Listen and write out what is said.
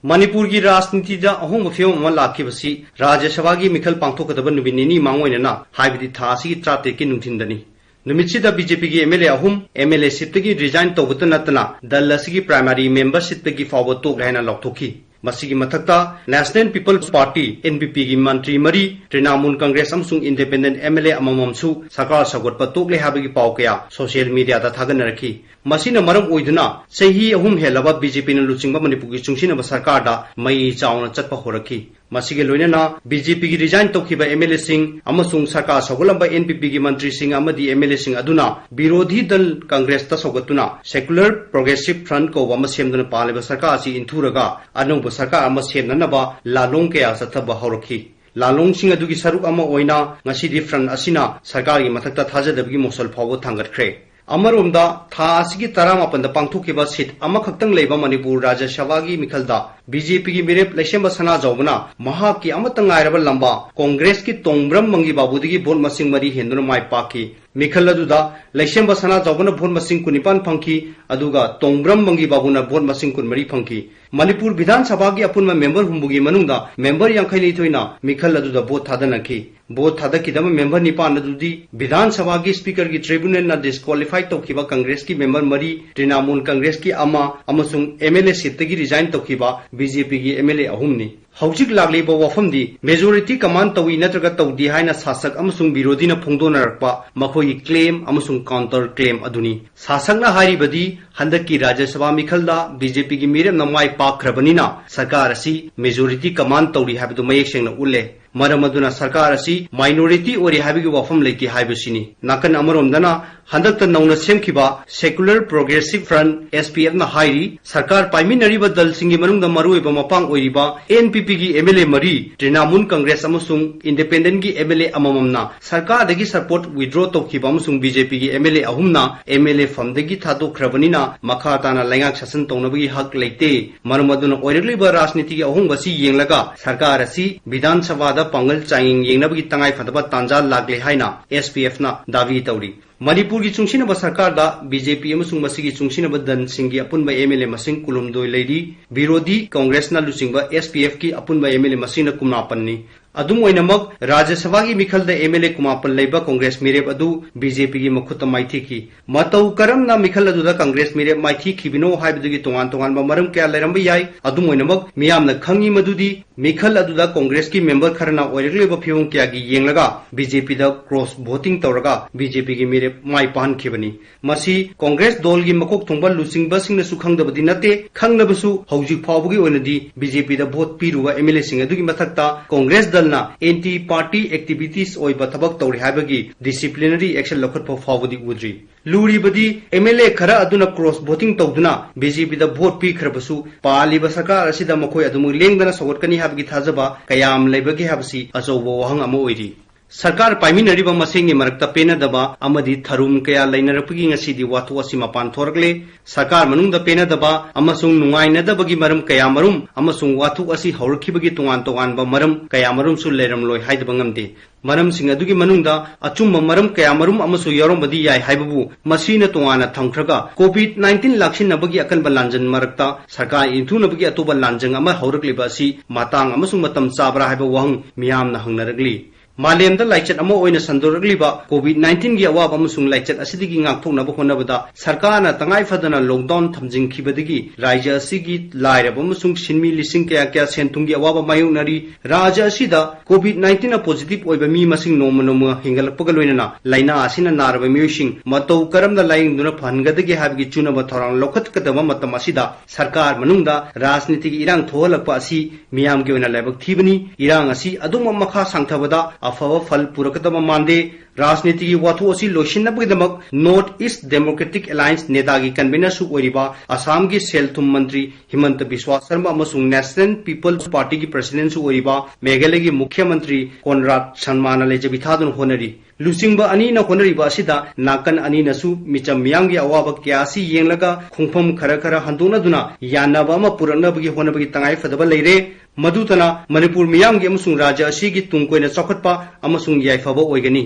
मणिपुर की राजनीति अहोंब फिल्म अमा लाखिबसी राज्य सभा की मिखल पांथोकदब नुमित निनी मांगोइनना हाइबदि था असि त्राते की नुंथिंदनी नुमितसिदा बीजेपी की एमएलए अहुम एमएलए सीट की रिजाइन तौबत नतना दल असि प्राइमरी मेंबरशिप की फाव तोक हैना लौथोखी मसीगी मथक्ता नेशनल पीपल्स पार्टी एनपीपी की मंत्री मरी तृणमूल कांग्रेस अमसुंग इंडिपेंडेंट एमएलए अमममसु सरकार सगोटप तोकले हाबगी पाव कया सोशल मीडिया दा थागनरखी मसीना मरम ओइदुना सही अहुम हेलबा बीजेपी न लुचिंगबा मणिपुर की चुंगसिनबा सरकार दा मई चावना चटपा होरखी मसीगे लोइनना बीजेपी की रिजाइन तौखिबा एमएलए सिंह अमसुंग सरकार सगोलंबा एनपीपी की मंत्री सिंह अमदी एमएलए सिंह अदुना विरोधी दल कांग्रेस ता सगोतुना सेक्युलर प्रोग्रेसिव फ्रंट को वम सेमदुना पालेबा सरकार सि इंथुरगा अनौब सरकार अमा सेमननबा लालोंग कया सथबा हौरखी लालोंग सिंह अदुगी सरुक अमा ओइना ngasiदी फ्रंट असिना सरकार की मथक्ता थाजदबगी मोसल फावो थांगतख्रे अमरोमदा था असगी तरामापन पांथोखिबा सीट अमखक्तंग लेबा मणिपुर राज्य सभा की मिखलदा बीजेपी की मिरेप लैसेंबा सना जौबना महाकी अमतंग गायरबा लंबा कांग्रेस की तोंगब्रम मंगी बाबूदगी भोट मसिंग मरी हेंदुना माय पाकी मिखल अदुदा लैसेंबा सना जौबना भोट मसिंग 19 फंकी अदुगा तोंगब्रम मंगी बाबूना भोट मसिंग 19 फंकी मणिपुर विधानसभा की अपुनमा मेंबर हुंबुगी मनुंगदा मेंबर यांखैली थोइना मिखल अदुदा भोट थादनखी भोट थादकीदम मेंबर निपान अदुदी विधानसभा की स्पीकर की ट्रिब्यूनल ना डिस्क्वालीफाई तौखिबा कांग्रेस की मेंबर मरी तृणमूल कांग्रेस की अमा अमसुंग एमएलए सीट की रिजाइन तौखिबा बीजेपी की एमएलए अहुमनी हौजिक लागलीबा वफमदी मेजोरिटी कमान तौई नत्रगा तौदी हाइना शासक अमसुंग विरोधीना फोंदोनरकपा मखोई क्लेम अमसुंग काउंटर क्लेम अदुनी शासकना हारिबदी हंदकी राज्यसभा मिखलदा बीजेपी की मिरेम नमाई पाखरबनीना सरकार असी मेजोरिटी कमान तौरी हाबदु मयेक सेंगना उल्ले मरम अदुना सरकार असी माइनॉरिटी ओरी हाबिगी वफम लेकी हाइबसिनी नाकन अमरोमदना हंदकता नौना सेमखिबा सेक्युलर प्रोग्रेसिव फ्रंट एसपीएफ ना हाइरी सरकार पाइमिनरिबा दल सिंगी मनुंगदा मरुइबा मपांग ओइरिबा एनपीपी की एमएलए मरी तृणमूल कांग्रेस अमसुंग इंडिपेंडेंट की एमएलए अमममना सरकार दगी सपोर्ट विड्रॉ तौखिबा अमसुंग बीजेपी की एमएलए अहुमना एमएलए फमदगी थादोखरबनिना मखा ताना लैंगाक शासन तौनबगी हक लेते मरम अदुना ओइरगलिबा राजनीति की अहोंगबसी येंगलगा सरकार असी विधानसभा पांगल चाइंग येंगनबगी तंगाई फदबा तांजा लागले हाइना एसपीएफ ना दावी तौरी मणिपुर की चुंगसिनबा सरकार दा बीजेपी अमसुंग मसिगी चुंगसिनबा दन सिंगी अपुनबा एमएलए मसिंग कुलुमदोय लेरी विरोधी कांग्रेस ना लुचिंगबा एसपीएफ की अपुनबा एमएलए मसिंग कुमापन्नी अदुम ओइनमक राज्यसभा की मिखलदा एमएलए कुमापन लेबा कांग्रेस मिरेप अदु बीजेपी की मखुत माइथी की मतौ करमना मिखल अदुदा कांग्रेस मिरेप माइथी खिबिनो हाइबदुगी तोंगान तोंगान मरम क्या लेरंबा याय अदुम ओइनमक मियामना खंगी मदुदी मिखल अदुदा कांग्रेस की मेंबर खरना ओइरगलेबा फिवं क्या की येंगलगा बीजेपी दा क्रॉस वोटिंग तौरगा बीजेपी की मिरेप माइ पानखिबनी मसी कांग्रेस दल की मकोक थोंबा लुचिंगबा सिंगना सुखंगदबदी नते खंगनबसु हौजिक फावबगी ओइनदी बीजेपी दा वोट पिरुवा एमएलए सिंग अदुगी मथक्ता कांग्रेस दलना एंटी पार्टी एक्टिविटीज ओइबा थबक तौरि हाबगी डिसिप्लिनरी एक्शन लखटफा फावबदी उद्री लूरीबदी एमएलए खरा अदुना क्रॉस वोटिंग तौदुना बीजेपी दा वोट पिखरबसु पालिबा सरकार असिदा मखोय अदुमु लेंगदना सगोटकनी हाबगी थाजबा कयाम लेबगी हाबसी अचौबा वहंग अमा ओइरी सरकार पाइमिनरिबा मसेंगी मरक्ता पेनदबा अमदी थरुम कया लैनरपगी ngasiदी वाथु असि मपान थोरगले सरकार मनुंगदा पेनदबा अमसुंग नुंगाइनदबगी मरम कया मरुम अमसुंग वाथु असि हौरखिबगी तोंगान तोंगानबा मरम कया मरुम सु लेरम लोय हाइदबा ngamde मरम सिंग अदुगी मनुंगदा अचुम मरम कया मरुम अमसु यरोमबदी याय हाइबबु मसीना तोंगाना थंखरगा कोविड-19 लाक्सिनबगी अकनबा लांजन मरक्ता सरकार इंथुनबगी अतोबा लांजंग अमा हौरकलिबा असि मातांग अमसुंग मतम चाबरा हाइबा वहंग मियामना हंगनरगली मालेमदा लाइचत अमा ओइना संदोरगलिबा कोविड-19 की अवाब अमसुंग लाइचत असिदगी ngaktoknaba honabada सरकारना तंगाई फदना लॉकडाउन थमजिंखिबदगी राज्य असिगी लाइरब अमसुंग सिनमी लिसिंग कया कया सेंथुंगी अवाब मायोनरी राज्य असिदा कोविड-19 पॉजिटिव ओइबा मी मसिंग नोमनोम हिंगलपगा लोइना लाइना असिना नारब मियुसिंग मतौ करमदा लाइंगदुना फनगदगी हाबगी चुनबा थोरांग लोखतकदबा मतम असिदा सरकार मनुंगदा राजनीतिक इरांग थोहलकपा असि मियामगी ओइना लाइबक थीबनी इरांग असि अदुम मखा सांगथबदा अफवा फल पुरकदबा मानदे राजनीति की वाथु असि लोइसिनबगदमक नॉर्थ ईस्ट डेमोक्रेटिक अलायंस नेता की कन्वीनर सु ओइरिबा असम की सेलथुम मंत्री हिमंत बिस्वा शर्मा अमसुंग नेशनल पीपल्स पार्टी की प्रेसिडेंट सु ओइरिबा मेघालय की मुख्यमंत्री कोनराड सन्मान लेजबि थादुन होनरी लुचिंबा अनीना होनरिबा असिदा नाकन अनीनसु मिचम मियांगी अवाब क्यासी येंगलगा खुंफम खरा खरा हंदोनदुना यानबा अमा पुरनबगी होनबगी तंगाई फदबा लेरे मधुतना मणिपुर मियांगी अमसुंग राज्य असिगी तुंगकोइना चौखटपा अमसुंग याइफबा ओइगनी।